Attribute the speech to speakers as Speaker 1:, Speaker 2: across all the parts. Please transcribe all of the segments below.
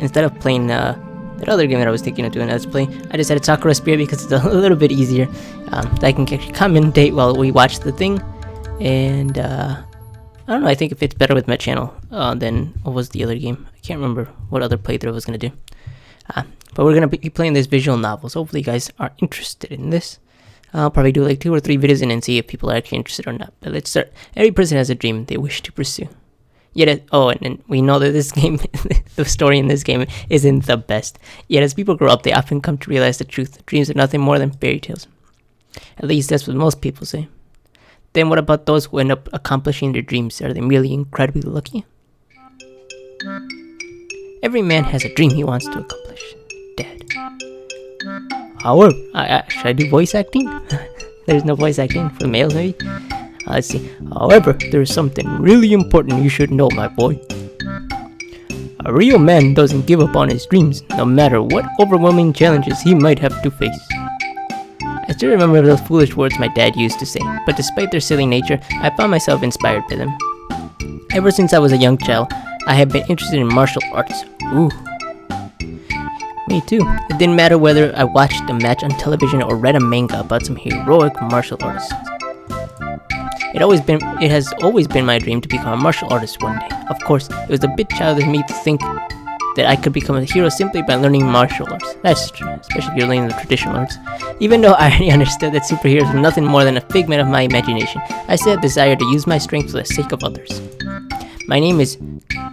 Speaker 1: instead of playing that other game that I was thinking of doing let's play, I decided Sakura Spirit because it's a little bit easier. I can commentate while we watch the thing, and I don't know, I think it fits better with my channel than what was the other game. I can't remember what other playthrough I was going to do. But we're going to be playing this visual novel, so hopefully you guys are interested in this. I'll probably do like 2 or 3 videos in and see if people are actually interested or not. But let's start. Every person has a dream they wish to pursue. Yet, and then we know that this game, the story in this game isn't the best. Yet as people grow up, they often come to realize the truth. Dreams are nothing more than fairy tales. At least that's what most people say. Then what about those who end up accomplishing their dreams? Are they merely incredibly lucky? Every man has a dream he wants to accomplish. Dead. However, should I do voice acting? There's no voice acting for males, maybe? Let's see. However, there's something really important you should know, my boy. A real man doesn't give up on his dreams, no matter what overwhelming challenges he might have to face. I still remember those foolish words my dad used to say, but despite their silly nature, I found myself inspired by them. Ever since I was a young child, I have been interested in martial arts. Ooh. Me too. It didn't matter whether I watched a match on television or read a manga about some heroic martial artists. It has always been my dream to become a martial artist one day. Of course, it was a bit childish of me to think that I could become a hero simply by learning martial arts. That's true, especially if you're learning the traditional arts. Even though I already understood that superheroes were nothing more than a figment of my imagination, I still had a desire to use my strength for the sake of others. My name is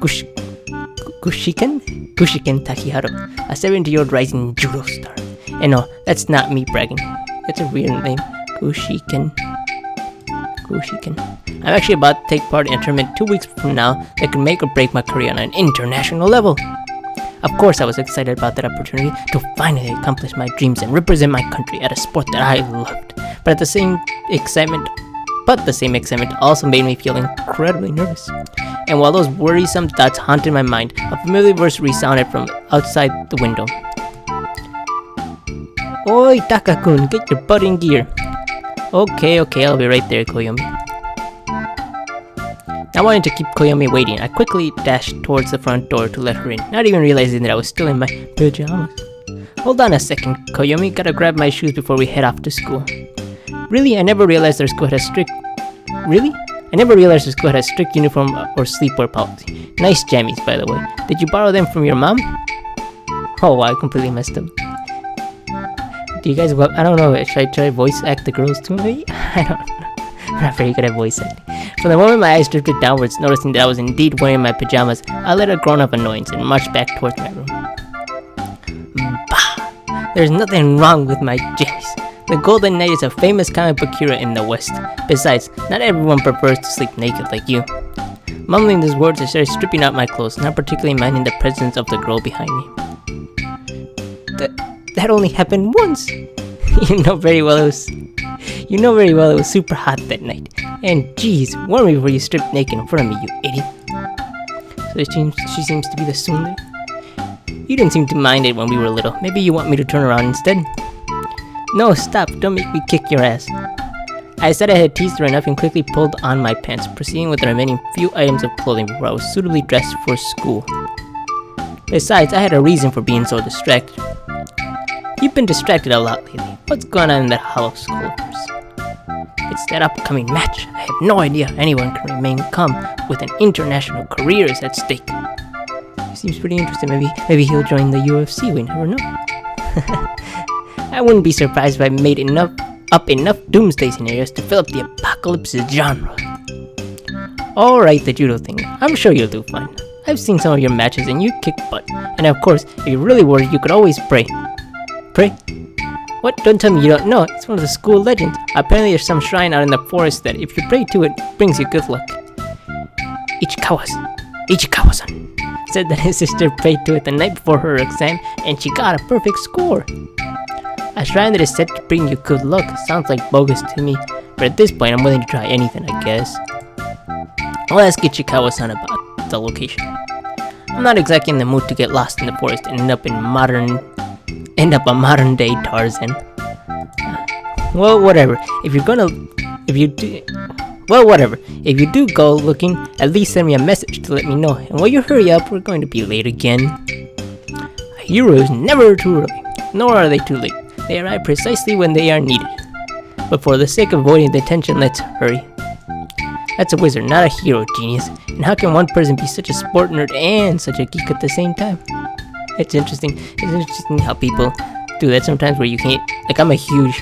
Speaker 1: Gushiken Takiharu, a 70-year-old rising judo star. And no, that's not me bragging. It's a weird name. Gushiken. I'm actually about to take part in a tournament 2 weeks from now that could make or break my career on an international level. Of course, I was excited about that opportunity to finally accomplish my dreams and represent my country at a sport that I loved. But the same excitement also made me feel incredibly nervous. And while those worrisome thoughts haunted my mind, a familiar voice resounded from outside the window. Oi, Taka-kun, get your butt in gear. Okay, I'll be right there, Koyomi. Not wanting to keep Koyomi waiting, I quickly dashed towards the front door to let her in, not even realizing that I was still in my pajamas. Hold on a second, Koyomi, gotta grab my shoes before we head off to school. Really? I never realized our school had a strict uniform or sleepwear policy. Nice jammies, by the way. Did you borrow them from your mom? Oh wow, I completely messed up. Do you guys, I don't know, should I try voice act the girls too, maybe? I don't know. I'm not very good at voice acting. For the moment my eyes drifted downwards, noticing that I was indeed wearing my pajamas, I let a groan of annoyance and marched back towards my room. Bah! There's nothing wrong with my jammies. The Golden Knight is a famous comic book hero in the West. Besides, not everyone prefers to sleep naked like you. Mumbling these words, I started stripping out my clothes, not particularly minding the presence of the girl behind me. That only happened once. You know very well it was super hot that night. And geez, warn me before you strip naked in front of me, you idiot. So she seems to be the tsundere. You didn't seem to mind it when we were little. Maybe you want me to turn around instead? No, stop, don't make me kick your ass. I said I had teased her enough and quickly pulled on my pants, proceeding with the remaining few items of clothing before I was suitably dressed for school. Besides, I had a reason for being so distracted. You've been distracted a lot lately. What's going on in that hollow skull of yours? It's that upcoming match. I have no idea anyone can remain calm with an international career is at stake. He seems pretty interested. Maybe he'll join the UFC. We never know. I wouldn't be surprised if I made enough doomsday scenarios to fill up the apocalypse genre. Alright, the judo thing. I'm sure you'll do fine. I've seen some of your matches and you kick butt. And of course, if you're really worried, you could always pray. Pray? What? Don't tell me you don't know. It's one of the school legends. Apparently there's some shrine out in the forest that if you pray to it, brings you good luck. Ichikawa-san said that his sister prayed to it the night before her exam and she got a perfect score. A shrine that is said to bring you good luck sounds like bogus to me, but at this point I'm willing to try anything, I guess. I'll ask Ichikawa-san about the location. I'm not exactly in the mood to get lost in the forest and end up a modern day Tarzan. Well, whatever. If you do go looking, at least send me a message to let me know. And while you hurry up, we're going to be late again. Heroes never too early, nor are they too late. They arrive precisely when they are needed. But for the sake of avoiding detention, let's hurry. That's a wizard, not a hero, genius. And how can one person be such a sport nerd and such a geek at the same time? It's interesting. It's interesting how people do that sometimes where you can't... Like, I'm a huge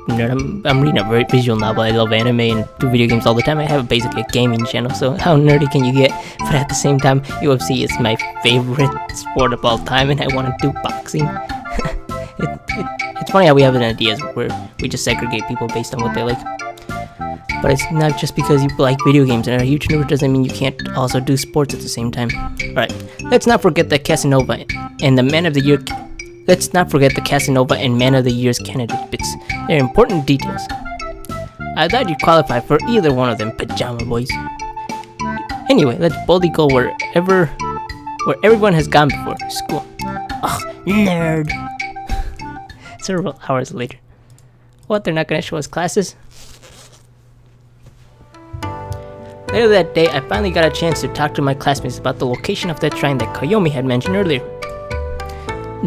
Speaker 1: nerd. I'm reading a visual novel. I love anime and do video games all the time. I have basically a gaming channel, so how nerdy can you get? But at the same time, UFC is my favorite sport of all time, and I want to do boxing. It's funny how we have ideas where we just segregate people based on what they like. But it's not just because you like video games and are a huge nerd doesn't mean you can't also do sports at the same time. Alright, let's not forget the Casanova and the Man of the Year. Let's not forget the Casanova and Man of the Year's candidate bits. They're important details. I thought you'd qualify for either one of them, pajama boys. Anyway, let's boldly go where everyone has gone before. School. Ugh, nerd. Several hours later. What, they're not gonna show us classes? Later that day, I finally got a chance to talk to my classmates about the location of that shrine that Koyomi had mentioned earlier.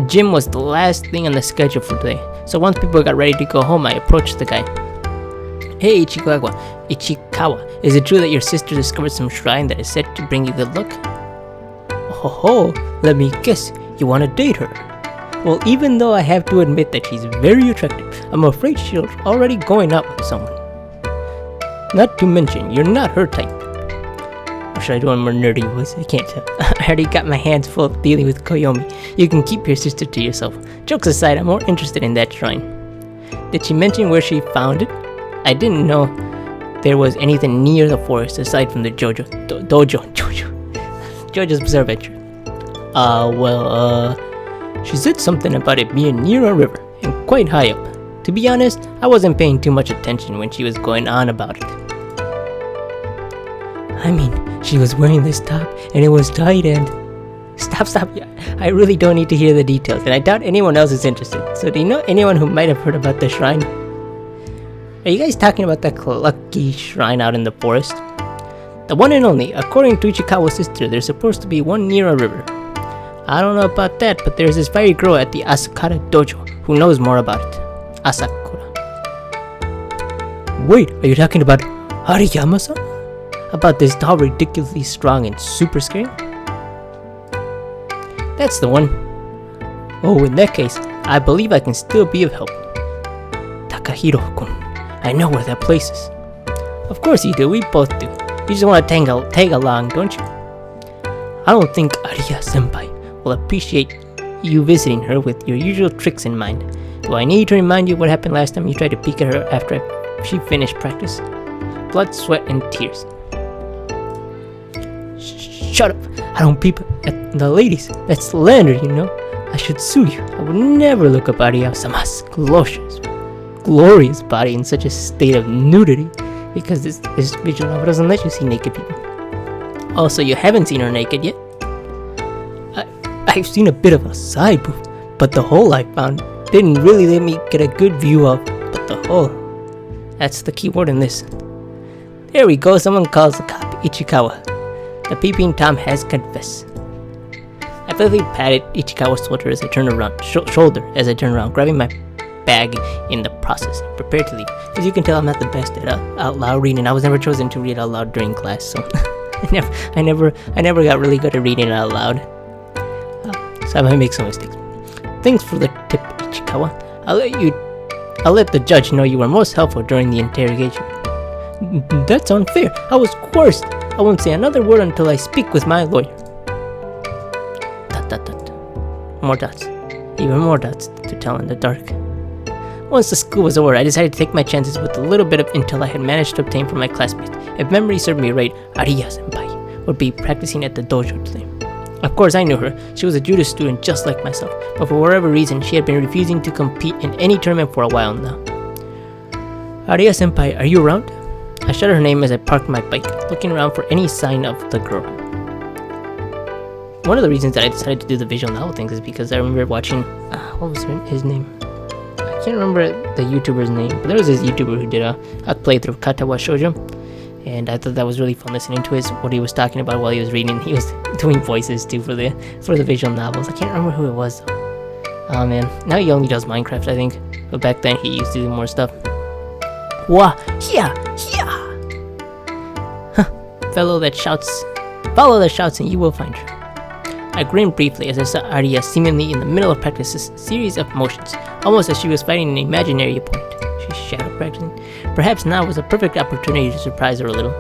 Speaker 1: Gym was the last thing on the schedule for today, so once people got ready to go home, I approached the guy. Hey Ichikawa, is it true that your sister discovered some shrine that is said to bring you good luck? Oh, let me guess, you want to date her? Well, even though I have to admit that she's very attractive, I'm afraid she's already going out with someone. Not to mention, you're not her type. Or should I do a more nerdy voice? I can't tell. I already got my hands full dealing with Koyomi. You can keep your sister to yourself. Jokes aside, I'm more interested in that shrine. Did she mention where she found it? I didn't know there was anything near the forest aside from the Jojo's Bizarre Adventure. She said something about it being near a river and quite high up. To be honest, I wasn't paying too much attention when she was going on about it. I mean, she was wearing this top and it was tight and... Stop. I really don't need to hear the details and I doubt anyone else is interested. So do you know anyone who might have heard about the shrine? Are you guys talking about that lucky shrine out in the forest? The one and only. According to Ichikawa's sister, there's supposed to be one near a river. I don't know about that, but there's this fairy girl at the Asakura Dojo who knows more about it. Asakura. Wait, are you talking about Hariyama-san? About this doll ridiculously strong and super scary? That's the one. Oh, in that case, I believe I can still be of help. Takahiro-kun, I know where that place is. Of course you do, we both do. You just want to tag along, don't you? I don't think Arya-senpai will appreciate you visiting her with your usual tricks in mind. Do I need to remind you what happened last time you tried to peek at her after she finished practice? Blood, sweat, and tears. Shut up! I don't peep at the ladies. That's slander, you know. I should sue you. I would never look up Arya-sama's glorious body in such a state of nudity, because this visual novel doesn't let you see naked people. Also, you haven't seen her naked yet. I've seen a bit of a side boob, but the hole I found didn't really let me get a good view of. But the hole, that's the key word in this. There we go. Someone calls the cop. Ichikawa. The peeping Tom has confessed. I playfully patted Ichikawa's shoulder as I turned around, grabbing my bag in the process, prepared to leave. As you can tell, I'm not the best at out loud reading. I was never chosen to read out loud during class, so I never got really good at reading out loud. So I might make some mistakes. Thanks for the tip, Ichikawa. I'll let the judge know you were most helpful during the interrogation. That's unfair. I was coerced. I won't say another word until I speak with my lawyer. ... More dots. Even more dots to tell in the dark. Once the school was over, I decided to take my chances with a little bit of intel I had managed to obtain from my classmates. If memory served me right, Arya-senpai would be practicing at the dojo today. Of course, I knew her. She was a judo student just like myself, but for whatever reason, she had been refusing to compete in any tournament for a while now. Arya-senpai, are you around? I shouted her name as I parked my bike, looking around for any sign of the girl. One of the reasons that I decided to do the visual novel things is because I remember watching, what was his name? I can't remember the YouTuber's name, but there was this YouTuber who did a playthrough of Katawa Shoujo, and I thought that was really fun listening to what he was talking about while he was reading. He was doing voices too for the visual novels. I can't remember who it was though. Oh man, now he only does Minecraft, I think. But back then he used to do more stuff. Wah, yeah. Huh. Follow the shouts and you will find her. I grinned briefly as I saw Arya seemingly in the middle of practicing a series of motions, almost as she was fighting an imaginary opponent. She's shadow practicing. Perhaps now was a perfect opportunity to surprise her a little.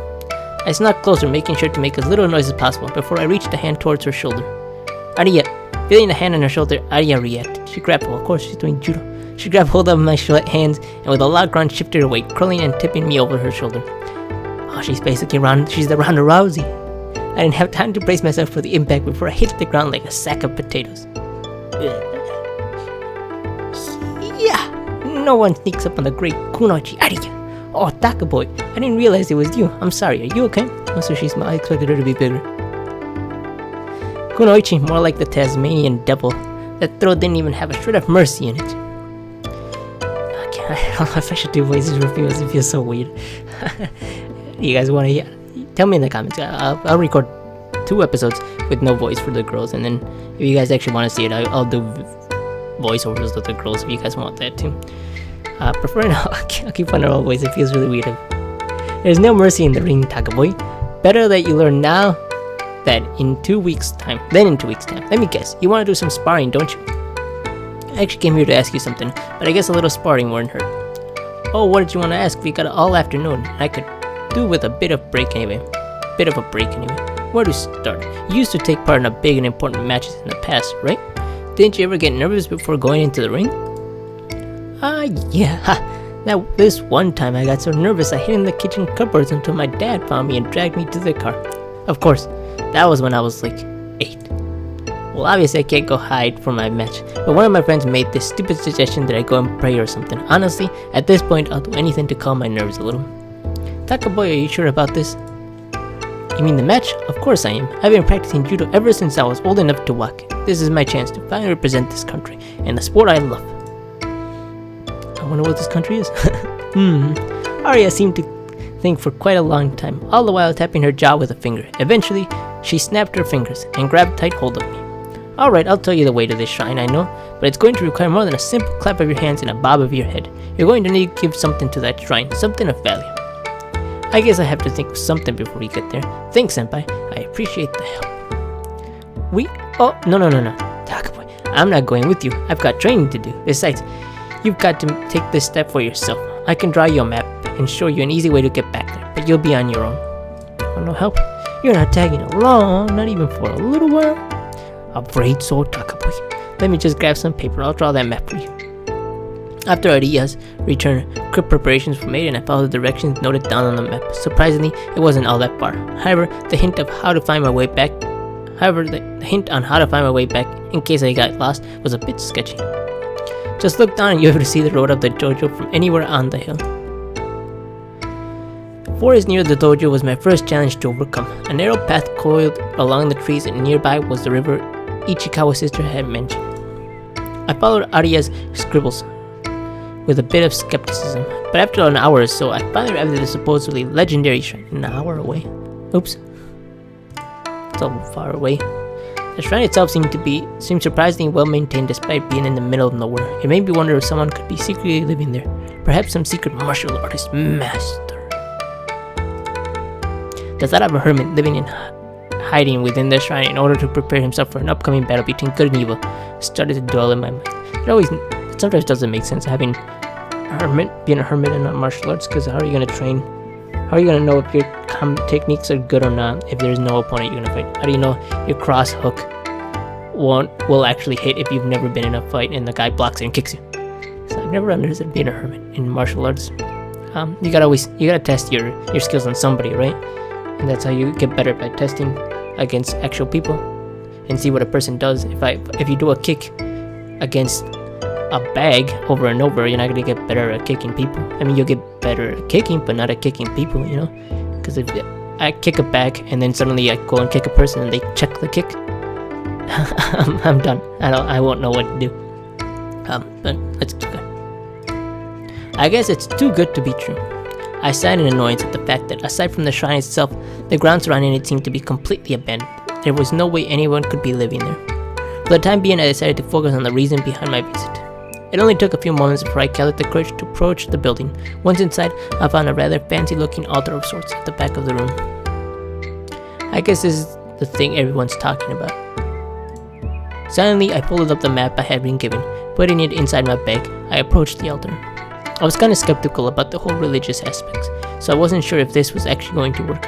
Speaker 1: I snuck closer, making sure to make as little noise as possible before I reached a hand towards her shoulder. Arya, feeling the hand on her shoulder, Arya reacted. She grabbed, well, of course she's doing judo. She grabbed hold of my hands and with a loud grunt shifted her weight, curling and tipping me over her shoulder. Oh, she's the Ronda Rousey. I didn't have time to brace myself for the impact before I hit the ground like a sack of potatoes. Yeah, no one sneaks up on the great Kunoichi Arya. Oh, Taka boy, I didn't realize it was you. I'm sorry, are you okay? Oh, so she smiled. I expected her to be bigger. Kunoichi, more like the Tasmanian devil. That throat didn't even have a shred of mercy in it. I don't know if I should do voices for females. It feels so weird. You guys want to hear? Tell me in the comments. I'll record 2 episodes with no voice for the girls, and then if you guys actually want to see it, I'll do voiceovers of the girls if you guys want that too. Prefer now. I'll keep on her old voice. It feels really weird. There's no mercy in the ring, Takaboy. Better that you learn now than in 2 weeks' time. Let me guess. You want to do some sparring, don't you? I actually came here to ask you something, but I guess a little sparring wouldn't hurt. Oh, what did you want to ask? We got all afternoon. I could do with a bit of a break anyway. Where to start? You used to take part in big and important matches in the past, right? Didn't you ever get nervous before going into the ring? Yeah. This one time I got so nervous I hid in the kitchen cupboards until my dad found me and dragged me to the car. Of course, that was when I was like 8. Well, obviously I can't go hide for my match, but one of my friends made this stupid suggestion that I go and pray or something. Honestly, at this point I'll do anything to calm my nerves a little. Takaboy, are you sure about this? You mean the match? Of course I am. I've been practicing judo ever since I was old enough to walk. This is my chance to finally represent this country, and the sport I love. I wonder what this country is. Arya seemed to think for quite a long time, all the while tapping her jaw with a finger. Eventually, she snapped her fingers and grabbed tight hold of me. Alright, I'll tell you the way to this shrine, I know, but it's going to require more than a simple clap of your hands and a bob of your head. You're going to need to give something to that shrine, something of value. I guess I have to think of something before we get there. Thanks, senpai. I appreciate the help. Oh, no. Takaboy, I'm not going with you. I've got training to do. Besides, you've got to take this step for yourself. I can draw you a map and show you an easy way to get back there, but you'll be on your own. Oh, no help? You're not tagging along, not even for a little while. Afraid so, Takaboy. Let me just grab some paper. I'll draw that map for you. After Arya's return, quick preparations were made and I followed the directions noted down on the map. Surprisingly, it wasn't all that far. However, the hint on how to find my way back in case I got lost was a bit sketchy. Just look down and you'll be able to see the road of the dojo from anywhere on the hill. Forest near the dojo was my first challenge to overcome. A narrow path coiled along the trees and nearby was the river Ichikawa's sister had mentioned. I followed Arya's scribbles with a bit of skepticism, but after an hour or so, I finally arrived at the supposedly legendary shrine. An hour away? Oops. It's all far away. The shrine itself seemed surprisingly well maintained despite being in the middle of nowhere. It made me wonder if someone could be secretly living there. Perhaps some secret martial artist master. The thought of a hermit living in hiding within the shrine in order to prepare himself for an upcoming battle between good and evil started to dwell in my mind. It sometimes doesn't make sense being a hermit and not martial arts, because how are you going to train? How are you going to know if your techniques are good or not if there's no opponent you're going to fight? How do you know your cross hook will actually hit if you've never been in a fight and the guy blocks it and kicks you? So I've never understood being a hermit in martial arts. You gotta test your skills on somebody, right? And that's how you get better by testing against actual people and see what a person does. If you do a kick against a bag over and over, you're not going to get better at kicking people. I mean, you'll get better at kicking, but not at kicking people, you know? Because if I kick a bag and then suddenly I go and kick a person and they check the kick, I'm done. I won't know what to do. But let's keep going. I guess it's too good to be true. I sighed in annoyance at the fact that aside from the shrine itself, the ground surrounding it seemed to be completely abandoned. There was no way anyone could be living there. For the time being, I decided to focus on the reason behind my visit. It only took a few moments before I gathered the courage to approach the building. Once inside, I found a rather fancy-looking altar of sorts at the back of the room. I guess this is the thing everyone's talking about. Silently, I folded up the map I had been given. Putting it inside my bag, I approached the altar. I was kind of skeptical about the whole religious aspects, so I wasn't sure if this was actually going to work.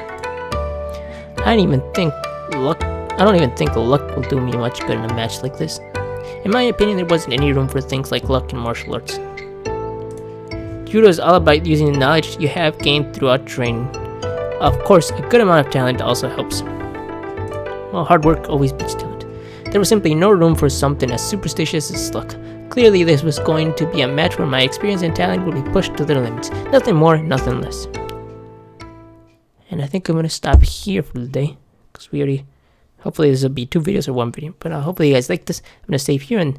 Speaker 1: I don't even think luck will do me much good in a match like this. In my opinion, there wasn't any room for things like luck in martial arts. Judo is all about using the knowledge you have gained throughout training. Of course, a good amount of talent also helps. Well, hard work always beats talent. There was simply no room for something as superstitious as luck. Clearly, this was going to be a match where my experience and talent would be pushed to their limits. Nothing more, nothing less. And I think I'm going to stop here for the day, because we already... Hopefully this will be 2 videos or 1 video, but hopefully you guys like this. I'm going to save here, and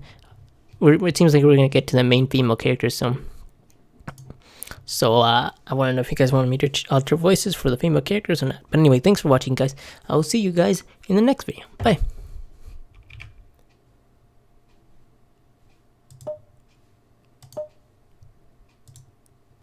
Speaker 1: it seems like we're going to get to the main female characters soon. So I want to know if you guys want me to alter voices for the female characters or not. But anyway, thanks for watching, guys. I will see you guys in the next video. Bye.